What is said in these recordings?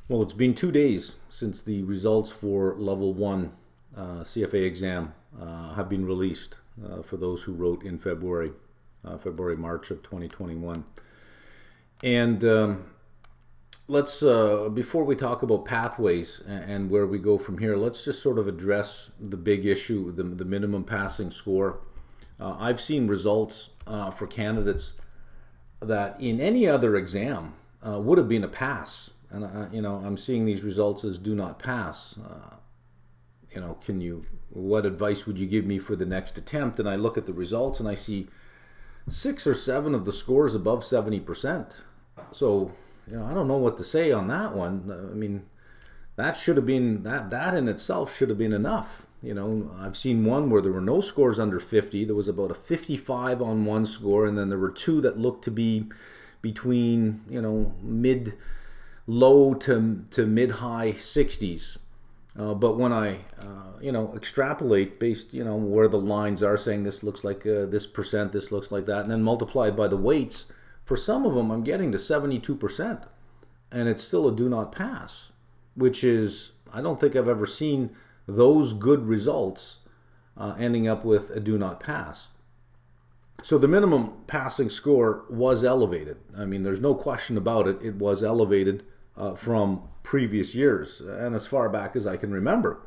Well, it's been 2 days since the results for Level 1 CFA exam have been released for those who wrote in March of 2021. And let's, before we talk about pathways and where we go from here, let's just sort of address the big issue, the minimum passing score. I've seen results for candidates that in any other exam would have been a pass. And I'm seeing these results as do not pass. What advice would you give me for the next attempt? And I look at the results and I see 6 or 7 of the scores above 70%. So, I don't know what to say on that one. I mean, that should have been, that in itself should have been enough. I've seen one where there were no scores under 50. There was about a 55 on one score, and then there were 2 that looked to be between, low to mid-high 60s. But when I, extrapolate based, where the lines are saying this looks like this percent, this looks like that, and then multiply by the weights, for some of them I'm getting to 72%. And it's still a do not pass, which is, I don't think I've ever seen those good results ending up with a do not pass. So the minimum passing score was elevated. I mean, there's no question about it. It was elevated from previous years, and as far back as I can remember.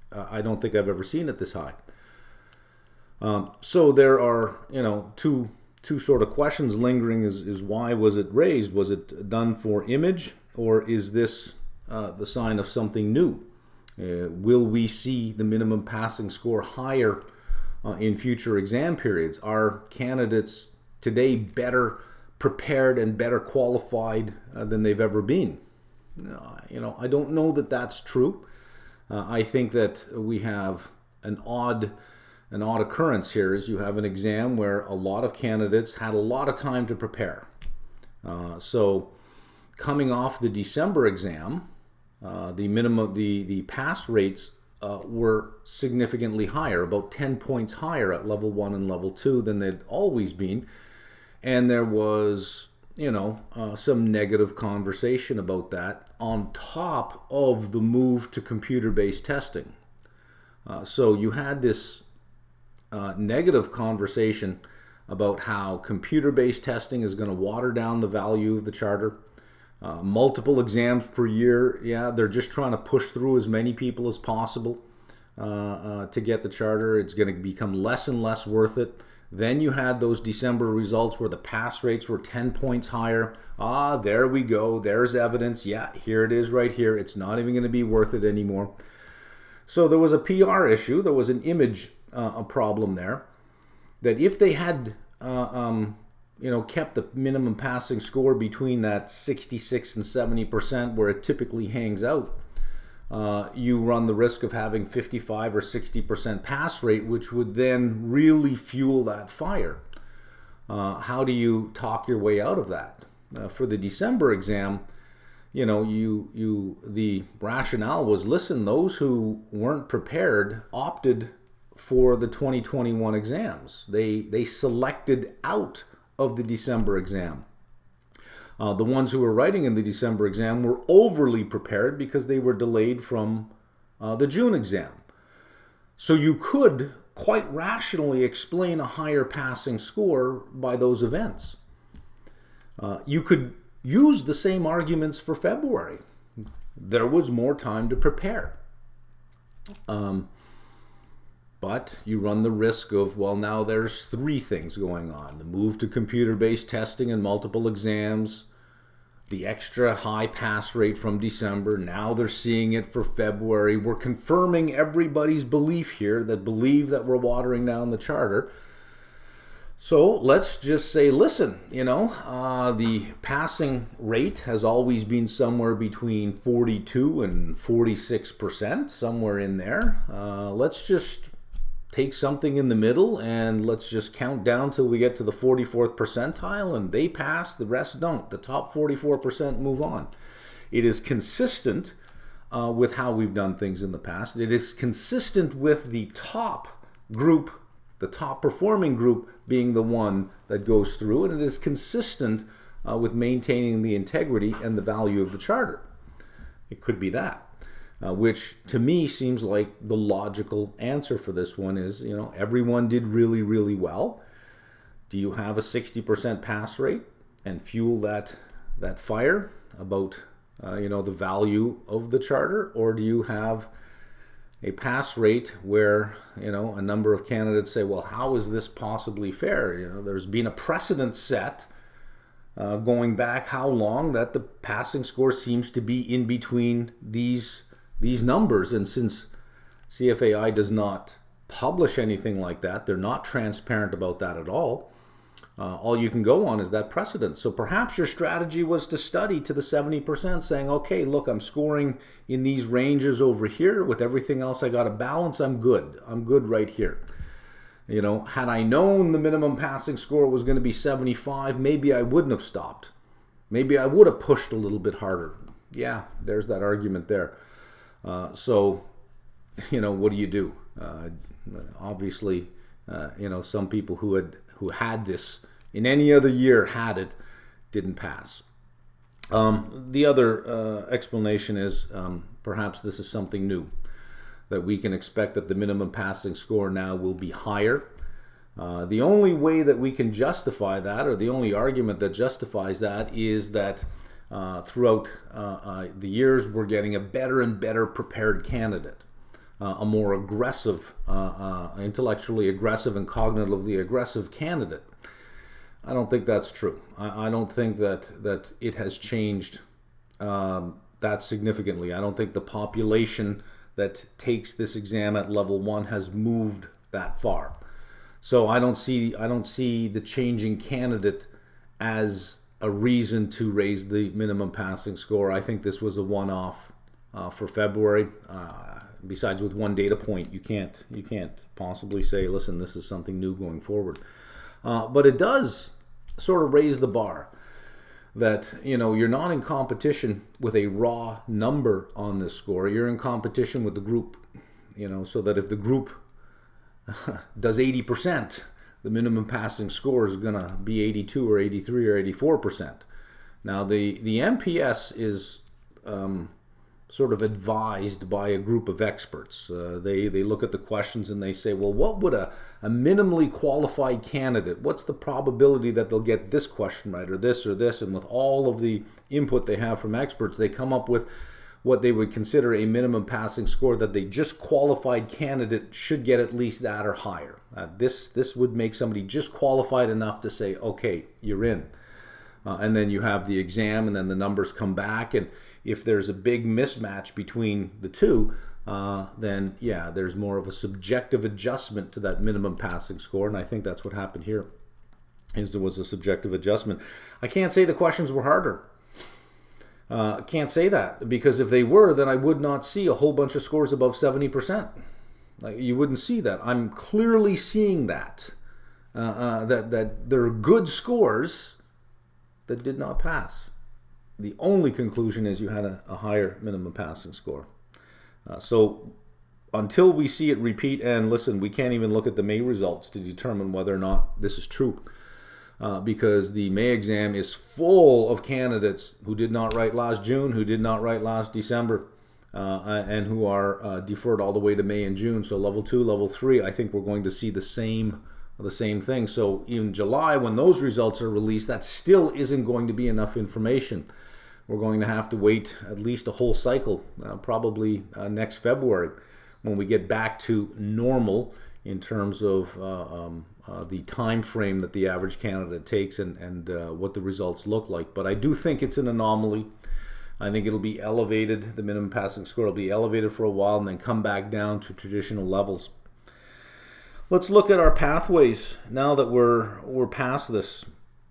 I don't think I've ever seen it this high. So there are, two sort of questions lingering is why was it raised? Was it done for image, or is this the sign of something new? Will we see the minimum passing score higher in future exam periods? Are candidates today better prepared and better qualified than they've ever been? I don't know that that's true. I think that we have an odd occurrence here. Is you have an exam where a lot of candidates had a lot of time to prepare. So coming off the December exam, the pass rates were significantly higher, about 10 points higher at level 1 and level 2 than they'd always been. And there was, some negative conversation about that on top of the move to computer-based testing. So you had this negative conversation about how computer-based testing is going to water down the value of the charter. Multiple exams per year, they're just trying to push through as many people as possible to get the charter. It's going to become less and less worth it. Then you had those December results where the pass rates were 10 points higher. There we go. There's evidence. Yeah, here it is right here. It's not even going to be worth it anymore. So there was a PR issue. There was an image problem there. That if they had, kept the minimum passing score between that 66 and 70% where it typically hangs out, you run the risk of having 55 or 60% pass rate, which would then really fuel that fire. How do you talk your way out of that? For the December exam, the rationale was, listen, those who weren't prepared opted for the 2021 exams. They selected out of the December exam. The ones who were writing in the December exam were overly prepared because they were delayed from the June exam. So you could quite rationally explain a higher passing score by those events. You could use the same arguments for February. There was more time to prepare. But you run the risk of, now there's 3 things going on. The move to computer-based testing and multiple exams, the extra high pass rate from December, now they're seeing it for February. We're confirming everybody's belief here that believe that we're watering down the charter. So let's just say, listen, the passing rate has always been somewhere between 42 and 46%, somewhere in there. Let's just take something in the middle and let's just count down till we get to the 44th percentile, and they pass, the rest don't. The top 44% move on. It is consistent with how we've done things in the past. It is consistent with the top group, the top performing group being the one that goes through, and it is consistent with maintaining the integrity and the value of the charter. It could be that, which to me seems like the logical answer for this one is, everyone did really, really well. Do you have a 60% pass rate and fuel that fire about, the value of the charter? Or do you have a pass rate where, a number of candidates say, well, how is this possibly fair? There's been a precedent set going back how long that the passing score seems to be in between these numbers. And since CFAI does not publish anything like that, they're not transparent about that at all. All you can go on is that precedent. So perhaps your strategy was to study to the 70%, saying, okay, look, I'm scoring in these ranges over here. With everything else I got to balance, I'm good. I'm good right here. Had I known the minimum passing score was going to be 75, maybe I wouldn't have stopped. Maybe I would have pushed a little bit harder. Yeah, there's that argument there. So, what do you do? Obviously, some people who had this in any other year had it, didn't pass. The other explanation is perhaps this is something new, that we can expect that the minimum passing score now will be higher. The only way that we can justify that, or the only argument that justifies that, is that throughout the years we're getting a better and better prepared candidate, a more aggressive, intellectually aggressive and cognitively aggressive candidate. I don't think that's true. I don't think that it has changed that significantly. I don't think the population that takes this exam at level 1 has moved that far. So I don't see the changing candidate as a reason to raise the minimum passing score. I think this was a one-off for February. Besides, with one data point, you can't possibly say, listen, this is something new going forward. But it does sort of raise the bar that, you're not in competition with a raw number on this score. You're in competition with the group, so that if the group does 80%, the minimum passing score is going to be 82 or 83 or 84%. Now, the MPS is sort of advised by a group of experts. They look at the questions and they say, well, what would a minimally qualified candidate, what's the probability that they'll get this question right or this or this? And with all of the input they have from experts, they come up with what they would consider a minimum passing score that the just qualified candidate should get at least that or higher. This would make somebody just qualified enough to say, okay, you're in. And then you have the exam, and then the numbers come back, and if there's a big mismatch between the two, then yeah, there's more of a subjective adjustment to that minimum passing score, and I think that's what happened here, is there was a subjective adjustment. I can't say the questions were harder. Can't say that, because if they were, then I would not see a whole bunch of scores above 70%. You wouldn't see that. I'm clearly seeing that there are good scores that did not pass. The only conclusion is you had a higher minimum passing score. So until we see it repeat, and listen, we can't even look at the May results to determine whether or not this is true, because the May exam is full of candidates who did not write last June, who did not write last December, and who are deferred all the way to May and June. So level 2, level 3, I think we're going to see the same thing. So in July, when those results are released, that still isn't going to be enough information. We're going to have to wait at least a whole cycle, probably next February, when we get back to normal in terms of the time frame that the average candidate takes and what the results look like. But I do think it's an anomaly. I think it'll be elevated. The minimum passing score will be elevated for a while and then come back down to traditional levels. Let's look at our pathways now that we're past this.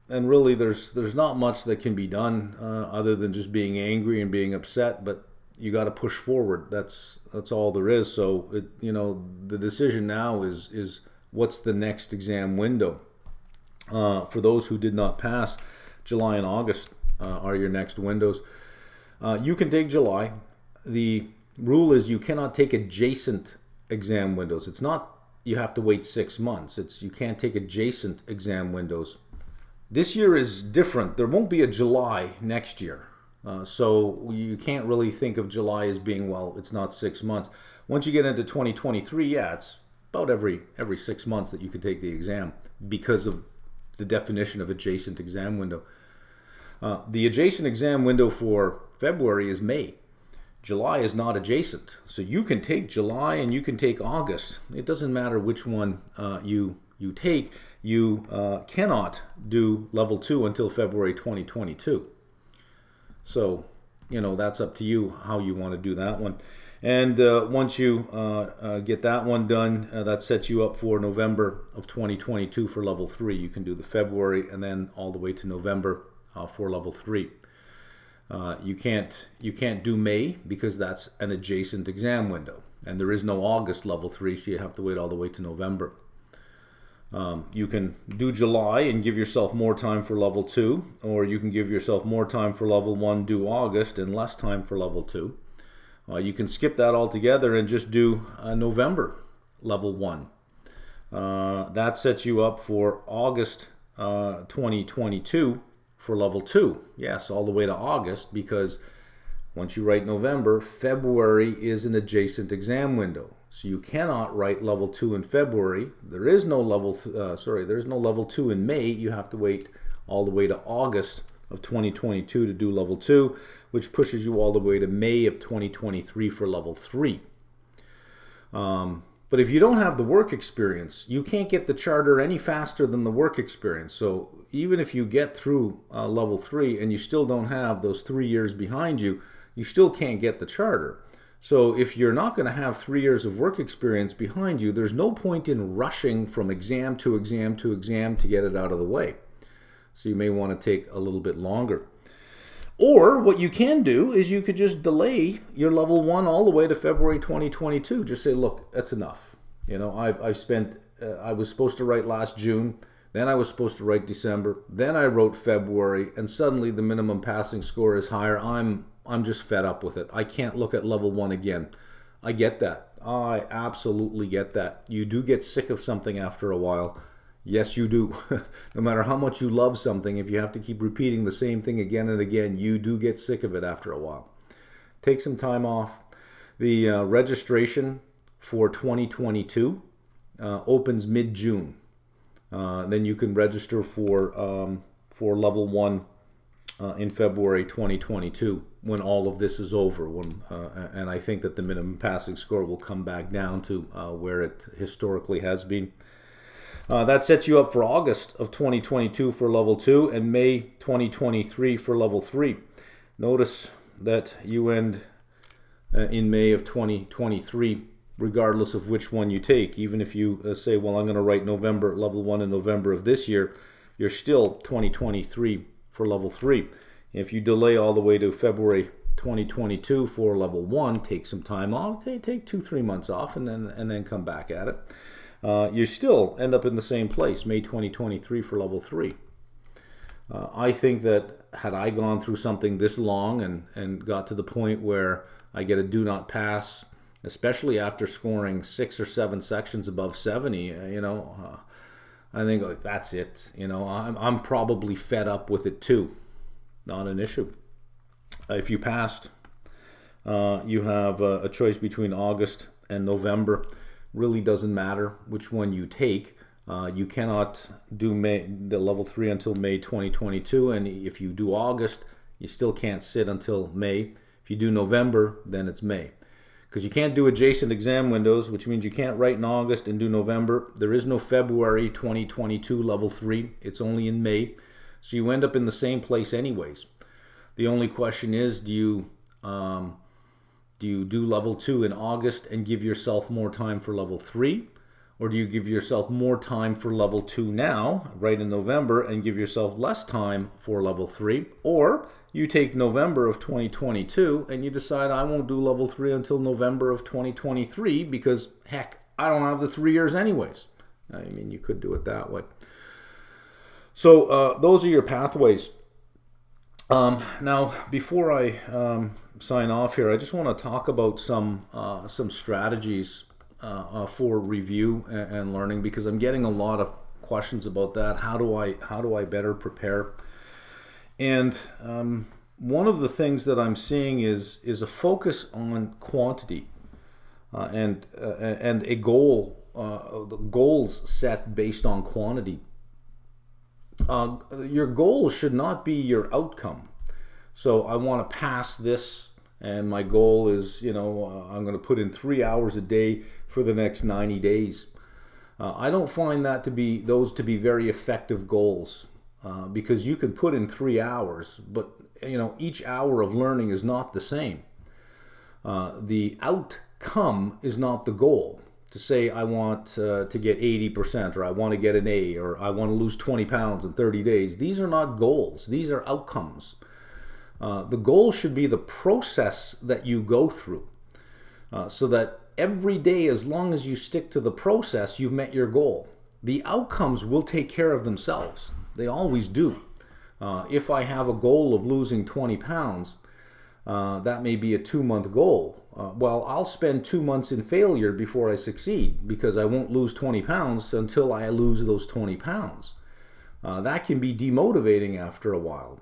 And really, there's not much that can be done other than just being angry and being upset. But you got to push forward. That's all there is. So the decision now is what's the next exam window. For those who did not pass, July and August are your next windows. You can take July. The rule is you cannot take adjacent exam windows. It's not you have to wait 6 months. It's you can't take adjacent exam windows. This year is different. There won't be a July next year. So you can't really think of July as being, well, it's not 6 months. Once you get into 2023, yeah, it's about every 6 months that you could take the exam because of the definition of adjacent exam window. The adjacent exam window for February is May. July is not adjacent. So you can take July and you can take August. It doesn't matter which one you take. You cannot do level 2 until February 2022. So, that's up to you how you want to do that one. And once you get that one done, that sets you up for November of 2022 for level 3. You can do the February and then all the way to November for level 3. You can't do May because that's an adjacent exam window. And there is no August level 3, so you have to wait all the way to November. You can do July and give yourself more time for level 2, or you can give yourself more time for level 1, do August, and less time for level 2. You can skip that altogether and just do November level 1. That sets you up for August 2022 for level 2. Yes, all the way to August, because once you write November, February is an adjacent exam window. So you cannot write level 2 in February. There is no level 2 in May. You have to wait all the way to August of 2022 to do level 2, which pushes you all the way to May of 2023 for level 3. But if you don't have the work experience, you can't get the charter any faster than the work experience. So even if you get through level 3 and you still don't have those 3 years behind you, you still can't get the charter. So if you're not going to have 3 years of work experience behind you, there's no point in rushing from exam to exam to exam to get it out of the way. So you may want to take a little bit longer. Or what you can do is you could just delay your level 1 all the way to February 2022. Just say, look, that's enough. I was supposed to write last June, then I was supposed to write December, then I wrote February, and suddenly the minimum passing score is higher. I'm just fed up with it. I can't look at level 1 again. I get that. I absolutely get that. You do get sick of something after a while. Yes, you do. No matter how much you love something, if you have to keep repeating the same thing again and again, you do get sick of it after a while. Take some time off. The registration for 2022 opens mid-June. Then you can register for level 1 in February 2022 when all of this is over. And I think that the minimum passing score will come back down to where it historically has been. That sets you up for August of 2022 for level 2 and May 2023 for level 3. Notice that you end in May of 2023 regardless of which one you take. Even if you say, well, I'm going to write November level 1 in November of this year, you're still 2023 for level 3. If you delay all the way to February 2022 for level 1, take some time off, take 2-3 months off, and then come back at it. You still end up in the same place, May 2023 for level 3. I think that had I gone through something this long and got to the point where I get a do not pass, especially after scoring 6 or 7 sections above 70, I think, like, that's it. I'm probably fed up with it too. Not an issue. If you passed, you have a choice between August and November. Really doesn't matter which one you take. You cannot do the level 3 until May 2022, and if you do August, you still can't sit until May. If you do November, then it's May. Because you can't do adjacent exam windows, which means you can't write in August and do November. There is no February 2022 level 3. It's only in May. So you end up in the same place anyways. The only question is, do you do level 2 in August and give yourself more time for level 3? Or do you give yourself more time for level 2 now, right in November, and give yourself less time for level 3? Or you take November of 2022 and you decide, I won't do level 3 until November of 2023 because, heck, I don't have the 3 years anyways. I mean, you could do it that way. So those are your pathways. Now, before I sign off here, I just want to talk about some strategies for review and learning, because I'm getting a lot of questions about that. How do I better prepare? And one of the things that I'm seeing is a focus on quantity and a goal, the goals set based on quantity. Your goal should not be your outcome. So I want to pass this, and my goal is, I'm going to put in 3 hours a day for the next 90 days. I don't find that those to be very effective goals, because you can put in 3 hours, but each hour of learning is not the same. The outcome is not the goal. To say I want to get 80%, or I want to get an A, or I want to lose 20 pounds in 30 days. These are not goals. These are outcomes. The goal should be the process that you go through, so that every day, as long as you stick to the process, you've met your goal. The outcomes will take care of themselves. They always do. If I have a goal of losing 20 pounds, that may be a 2-month goal. Well, I'll spend 2 months in failure before I succeed, because I won't lose 20 pounds until I lose those 20 pounds. That can be demotivating after a while.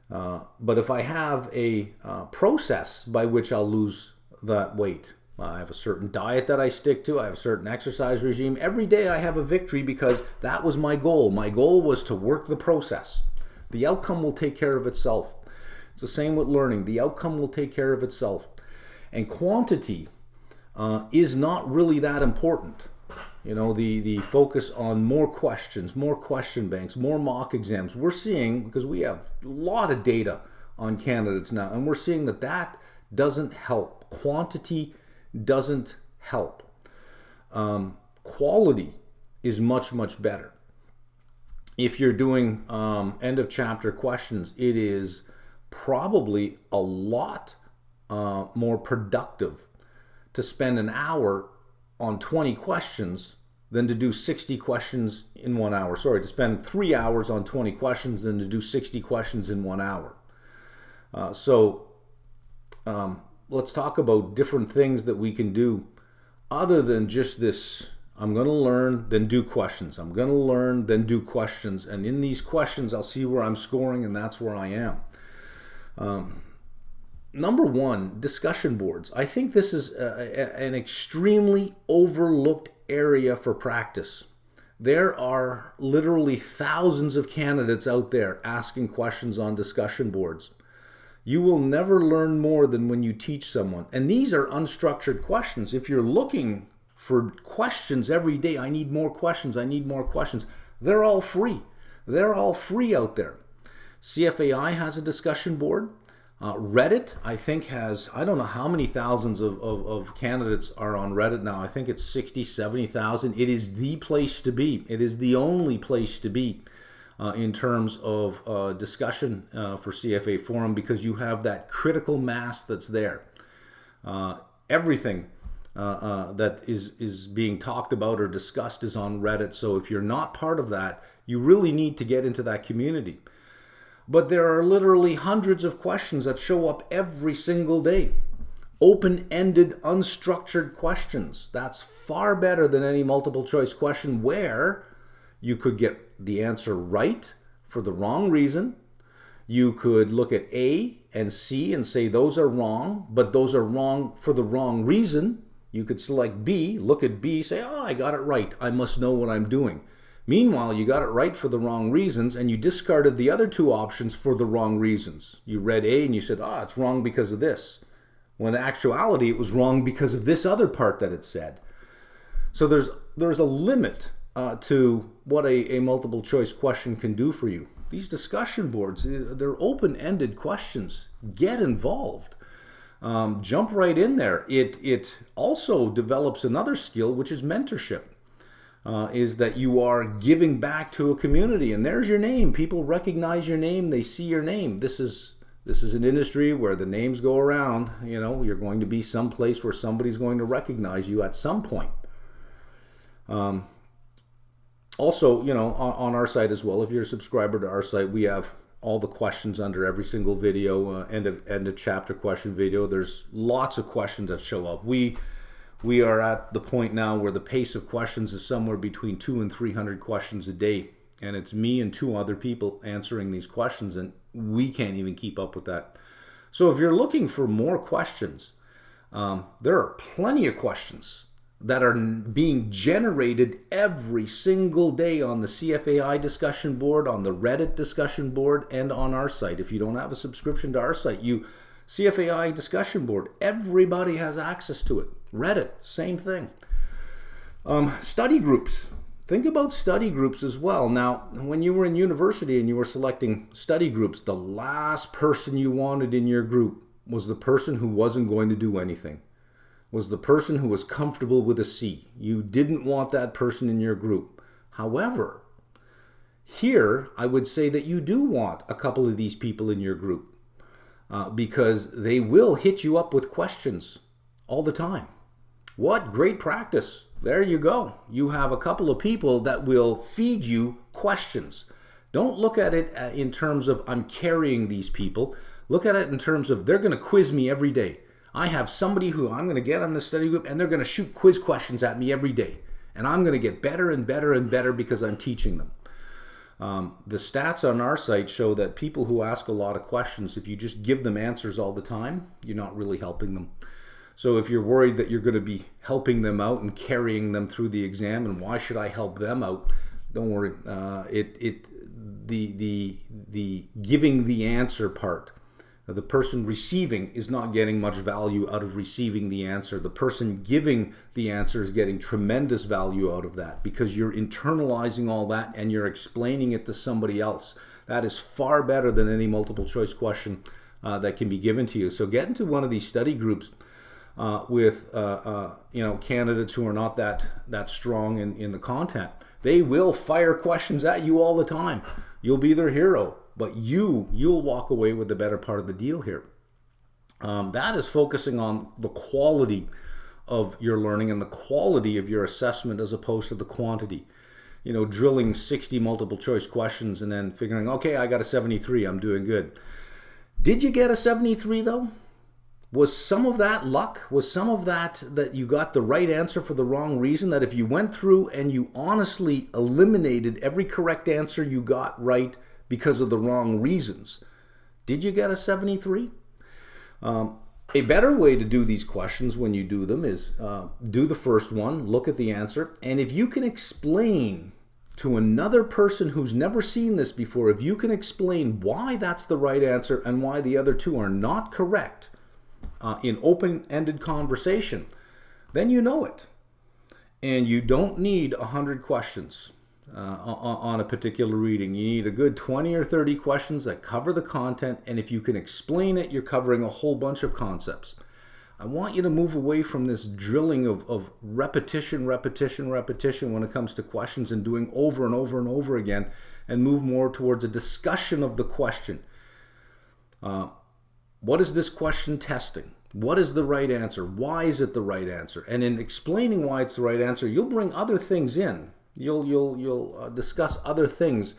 But if I have a process by which I'll lose that weight, I have a certain diet that I stick to, I have a certain exercise regime. Every day I have a victory because that was my goal. My goal was to work the process. The outcome will take care of itself. It's the same with learning. The outcome will take care of itself. And quantity is not really that important. The focus on more questions, more question banks, more mock exams. We're seeing, because we have a lot of data on candidates now, and we're seeing that doesn't help. Quantity doesn't help. Quality is much, much better. If you're doing end of chapter questions, it is probably a lot more productive to spend an hour on 20 questions than to do 60 questions in 1 hour. Sorry, to spend 3 hours on 20 questions than to do 60 questions in 1 hour. Let's talk about different things that we can do other than just this. I'm going to learn, then do questions. I'm going to learn, then do questions. And in these questions, I'll see where I'm scoring, and that's where I am. Number one, discussion boards. I think this is an extremely overlooked area for practice. There are literally thousands of candidates out there asking questions on discussion boards. You will never learn more than when you teach someone. And these are unstructured questions. If you're looking for questions every day, I need more questions, I need more questions, they're all free. They're all free out there. CFAI has a discussion board. Reddit, I think, has, I don't know how many thousands of candidates are on Reddit now. I think it's 60, 70,000. It is the place to be. It is the only place to be in terms of discussion for CFA Forum, because you have that critical mass that's there. Everything that is being talked about or discussed is on Reddit. So if you're not part of that, you really need to get into that community. But there are literally hundreds of questions that show up every single day. Open-ended, unstructured questions. That's far better than any multiple choice question where you could get the answer right for the wrong reason. You could look at A and C and say those are wrong, but those are wrong for the wrong reason. You could select B, look at B, say, oh, I got it right. I must know what I'm doing. Meanwhile, you got it right for the wrong reasons, and you discarded the other two options for the wrong reasons. You read A and you said, it's wrong because of this. When in actuality, it was wrong because of this other part that it said. So there's a limit to what a multiple choice question can do for you. These discussion boards, they're open-ended questions. Get involved. Jump right in there. It also develops another skill, which is mentorship. Is that you are giving back to a community, and there's your name. People recognize your name. They see your name. This is an industry where the names go around. You're going to be someplace where somebody's going to recognize you at some point. Also, on our site as well, if you're a subscriber to our site, we have all the questions under every single video, end of chapter question video. There's lots of questions that show up. We are at the point now where the pace of questions is somewhere between 200 and 300 questions a day. and it's me and 2 other people answering these questions, and we can't even keep up with that. So if you're looking for more questions, there are plenty of questions that are being generated every single day on the CFAI discussion board, on the Reddit discussion board, and on our site. If you don't have a subscription to our site, CFAI discussion board, everybody has access to it. Reddit, same thing. Study groups. Think about study groups as well. Now, when you were in university and you were selecting study groups, the last person you wanted in your group was the person who wasn't going to do anything, was the person who was comfortable with a C. You didn't want that person in your group. However, here I would say that you do want a couple of these people in your group because they will hit you up with questions all the time. What great practice. There you go. You have a couple of people that will feed you questions. Don't look at it in terms of I'm carrying these people. Look at it in terms of they're going to quiz me every day. I have somebody who I'm going to get on the study group and they're going to shoot quiz questions at me every day. And I'm going to get better and better and better because I'm teaching them. The stats on our site show that people who ask a lot of questions, if you just give them answers all the time, you're not really helping them. So if you're worried that you're going to be helping them out and carrying them through the exam, and why should I help them out? Don't worry. The giving the answer part, the person receiving is not getting much value out of receiving the answer. The person giving the answer is getting tremendous value out of that because you're internalizing all that and you're explaining it to somebody else. That is far better than any multiple choice question that can be given to you. So get into one of these study groups with candidates who are not that strong in the content. They will fire questions at you all the time. You'll be their hero, but you'll walk away with the better part of the deal here. That is focusing on the quality of your learning and the quality of your assessment as opposed to the quantity. Drilling 60 multiple choice questions and then figuring, okay, I got a 73, I'm doing good. Did you get a 73 though? Was some of that luck? Was some of that you got the right answer for the wrong reason? That if you went through and you honestly eliminated every correct answer you got right because of the wrong reasons, did you get a 73? A better way to do these questions when you do them is do the first one, look at the answer, and if you can explain to another person who's never seen this before, if you can explain why that's the right answer and why the other two are not correct, in open-ended conversation, then you know it. And you don't need 100 questions on a particular reading. You need a good 20 or 30 questions that cover the content, and if you can explain it, you're covering a whole bunch of concepts. I want you to move away from this drilling of repetition when it comes to questions and doing over and over and over again, and move more towards a discussion of the question. What is this question testing? What is the right answer? Why is it the right answer? And in explaining why it's the right answer, you'll bring other things in. You'll discuss other things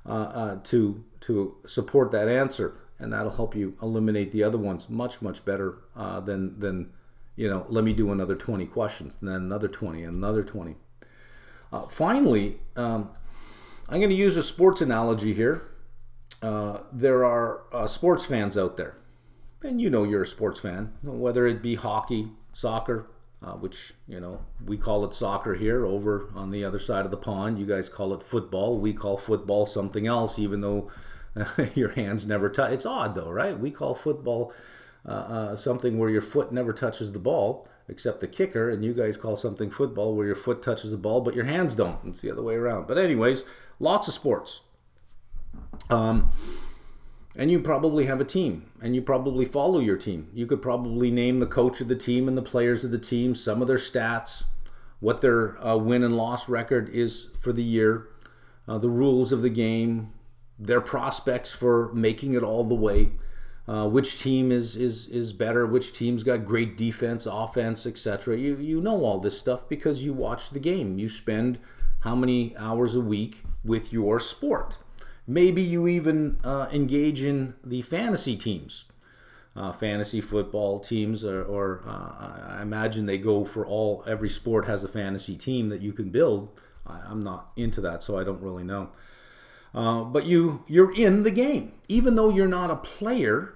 to support that answer, and that'll help you eliminate the other ones much better than let me do another 20 questions, and then another 20, and another 20. Finally, I'm going to use a sports analogy here. There are sports fans out there. And you're a sports fan, whether it be hockey, soccer, which, we call it soccer here over on the other side of the pond. You guys call it football. We call football something else, even though your hands never touch. It's odd though, right? We call football something where your foot never touches the ball, except the kicker, and you guys call something football where your foot touches the ball, but your hands don't. It's the other way around. But anyways, lots of sports. And you probably have a team, and you probably follow your team. You could probably name the coach of the team and the players of the team, some of their stats, what their win and loss record is for the year, the rules of the game, their prospects for making it all the way, which team is better, which team's got great defense, offense, etc. You know all this stuff because you watch the game. You spend how many hours a week with your sport. Maybe you even engage in the fantasy teams, fantasy football teams, or I imagine they go for every sport has a fantasy team that you can build. I'm not into that, so I don't really know. But you're in the game. Even though you're not a player,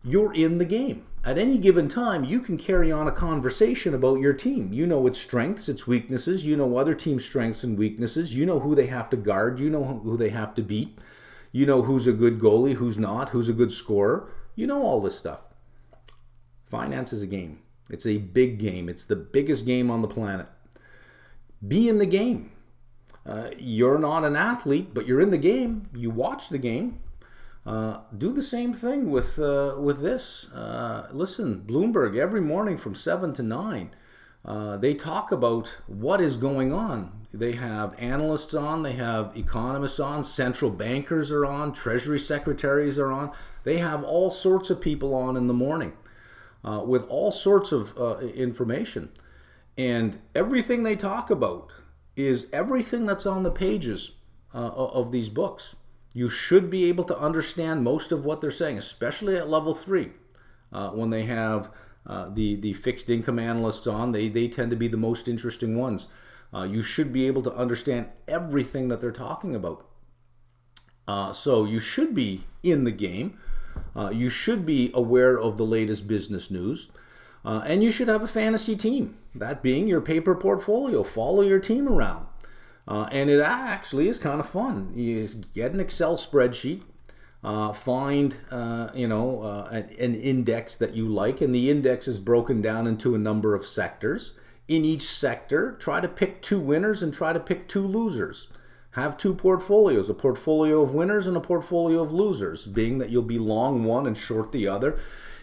you're in the game. At any given time, you can carry on a conversation about your team. You know its strengths, its weaknesses. You know other teams' strengths and weaknesses. You know who they have to guard. You know who they have to beat. You know who's a good goalie, who's not, who's a good scorer. You know all this stuff. Finance is a game. It's a big game. It's the biggest game on the planet. Be in the game. You're not an athlete, but you're in the game. You watch the game. Do the same thing with this. Listen, Bloomberg, every morning from 7 to 9, they talk about what is going on. They have analysts on, they have economists on, central bankers are on, treasury secretaries are on. They have all sorts of people on in the morning with all sorts of information. And everything they talk about is everything that's on the pages of these books. You should be able to understand most of what they're saying, especially at level 3. When they have the fixed income analysts on, they tend to be the most interesting ones. You should be able to understand everything that they're talking about. So you should be in the game. You should be aware of the latest business news. And you should have a fantasy team. That being your paper portfolio. Follow your team around. And it actually is kind of fun. You get an Excel spreadsheet, find an index that you like, and the index is broken down into a number of sectors. In each sector, try to pick 2 winners and try to pick 2 losers. Have 2 portfolios, a portfolio of winners and a portfolio of losers, being that you'll be long one and short the other.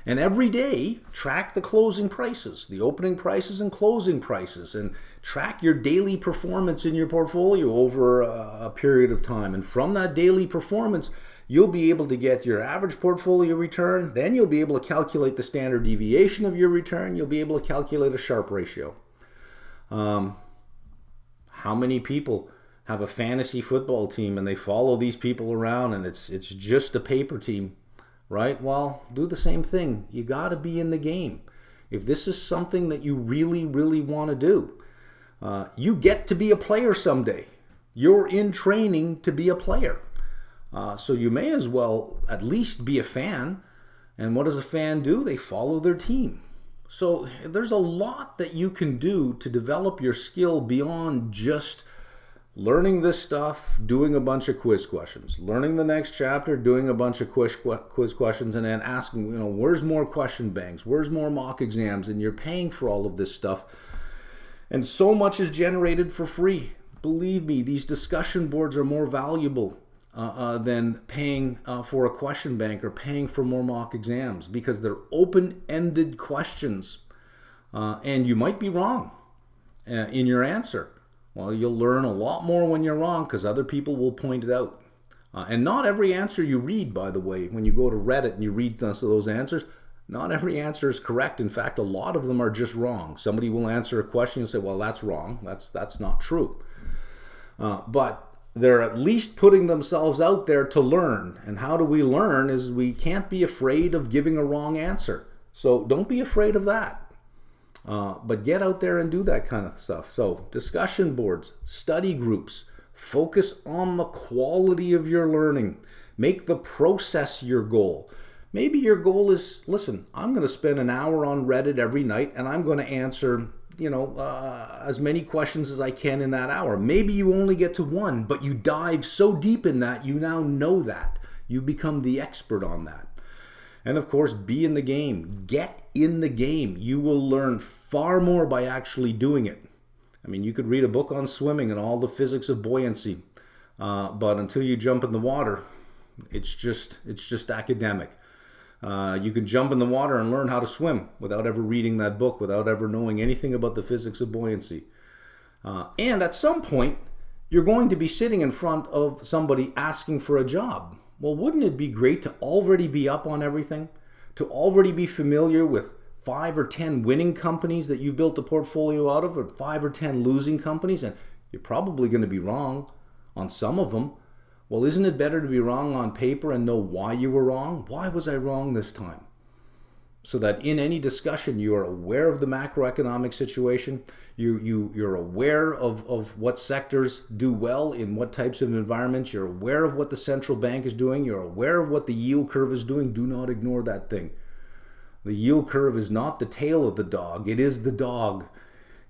And every day, track the closing prices, the opening prices and closing prices, and track your daily performance in your portfolio over a period of time. And from that daily performance, you'll be able to get your average portfolio return. Then you'll be able to calculate the standard deviation of your return. You'll be able to calculate a Sharpe ratio. How many people have a fantasy football team and they follow these people around and it's just a paper team? Right? Well, do the same thing. You got to be in the game. If this is something that you really, really want to do, you get to be a player someday. You're in training to be a player. So you may as well at least be a fan. And what does a fan do? They follow their team. So there's a lot that you can do to develop your skill beyond just learning this stuff, doing a bunch of quiz questions, learning the next chapter, doing a bunch of quiz questions, and then asking, where's more question banks? Where's more mock exams? And you're paying for all of this stuff. And so much is generated for free. Believe me, these discussion boards are more valuable than paying for a question bank or paying for more mock exams, because they're open-ended questions. And you might be wrong in your answer. Well, you'll learn a lot more when you're wrong because other people will point it out. And not every answer you read, by the way, when you go to Reddit and you read those answers, not every answer is correct. In fact, a lot of them are just wrong. Somebody will answer a question and say, well, that's wrong. That's not true. But they're at least putting themselves out there to learn. And how do we learn is we can't be afraid of giving a wrong answer. So don't be afraid of that. But get out there and do that kind of stuff. So discussion boards, study groups, focus on the quality of your learning. Make the process your goal. Maybe your goal is, listen, I'm going to spend an hour on Reddit every night and I'm going to answer, as many questions as I can in that hour. Maybe you only get to 1, but you dive so deep in that, you now know that. You become the expert on that. And of course, be in the game. Get in the game. You will learn far more by actually doing it. I mean, you could read a book on swimming and all the physics of buoyancy, but until you jump in the water, it's just academic. You can jump in the water and learn how to swim without ever reading that book, without ever knowing anything about the physics of buoyancy. And at some point, you're going to be sitting in front of somebody asking for a job. Well, wouldn't it be great to already be up on everything? To already be familiar with 5 or 10 winning companies that you've built a portfolio out of, or 5 or 10 losing companies, and you're probably going to be wrong on some of them. Well, isn't it better to be wrong on paper and know why you were wrong? Why was I wrong this time? so that in any discussion you are aware of the macroeconomic situation, you're aware of what sectors do well in what types of environments, you're aware of what the central bank is doing, you're aware of what the yield curve is doing. Do not ignore that thing. The yield curve is not the tail of the dog, it is the dog.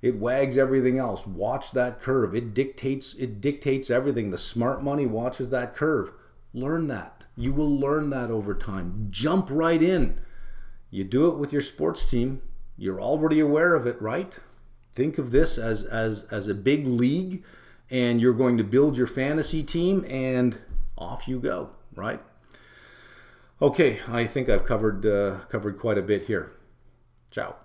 It wags everything else. Watch that curve. It dictates everything. The smart money watches that curve. Learn that. You will learn that over time. Jump right in. You do it with your sports team. You're already aware of it, right? Think of this as a big league, and you're going to build your fantasy team, and off you go, right? Okay, I think I've covered quite a bit here. Ciao.